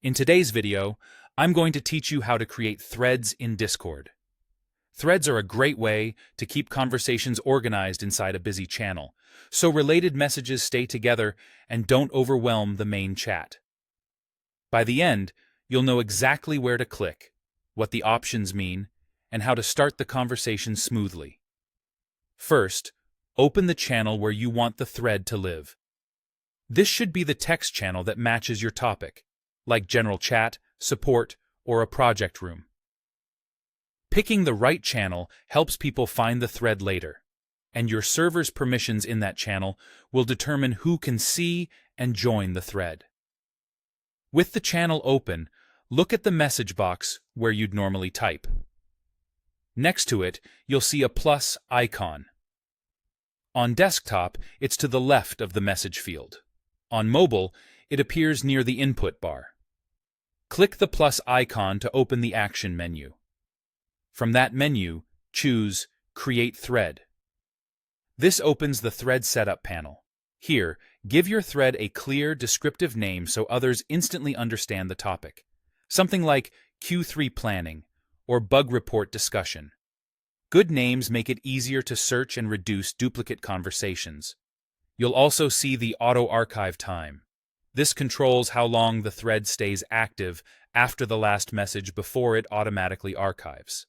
In today's video, I'm going to teach you how to create threads in Discord. Threads are a great way to keep conversations organized inside a busy channel, so related messages stay together and don't overwhelm the main chat. By the end, you'll know exactly where to click, what the options mean, and how to start the conversation smoothly. First, open the channel where you want the thread to live. This should be the text channel that matches your topic, like general chat, support, or a project room. Picking the right channel helps people find the thread later, and your server's permissions in that channel will determine who can see and join the thread. With the channel open, look at the message box where you'd normally type. Next to it, you'll see a plus icon. On desktop, it's to the left of the message field. On mobile, it appears near the input bar. Click the plus icon to open the action menu. From that menu, choose Create Thread. This opens the Thread Setup panel. Here, give your thread a clear, descriptive name so others instantly understand the topic. Something like Q3 Planning or Bug Report Discussion. Good names make it easier to search and reduce duplicate conversations. You'll also see the Auto Archive time. This controls how long the thread stays active after the last message before it automatically archives.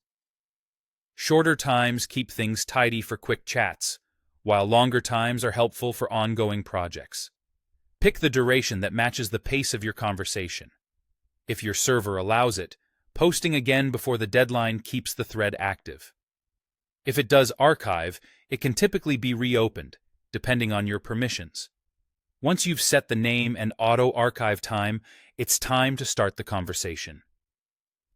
Shorter times keep things tidy for quick chats, while longer times are helpful for ongoing projects. Pick the duration that matches the pace of your conversation. If your server allows it, posting again before the deadline keeps the thread active. If it does archive, it can typically be reopened, depending on your permissions. Once you've set the name and auto archive time, it's time to start the conversation.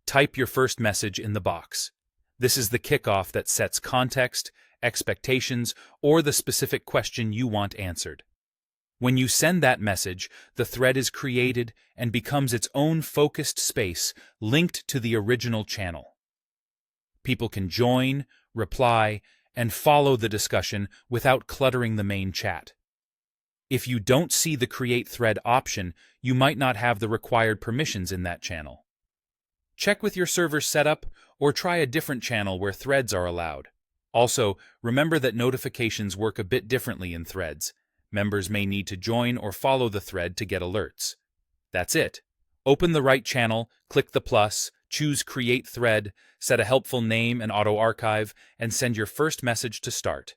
Type your first message in the box. This is the kickoff that sets context, expectations, or the specific question you want answered. When you send that message, the thread is created and becomes its own focused space linked to the original channel. People can join, reply, and follow the discussion without cluttering the main chat. If you don't see the Create Thread option, you might not have the required permissions in that channel. Check with your server's setup or try a different channel where threads are allowed. Also, remember that notifications work a bit differently in threads. Members may need to join or follow the thread to get alerts. That's it. Open the right channel, click the plus, choose Create Thread, set a helpful name and auto archive, and send your first message to start.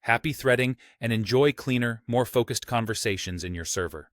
Happy threading and enjoy cleaner, more focused conversations in your server.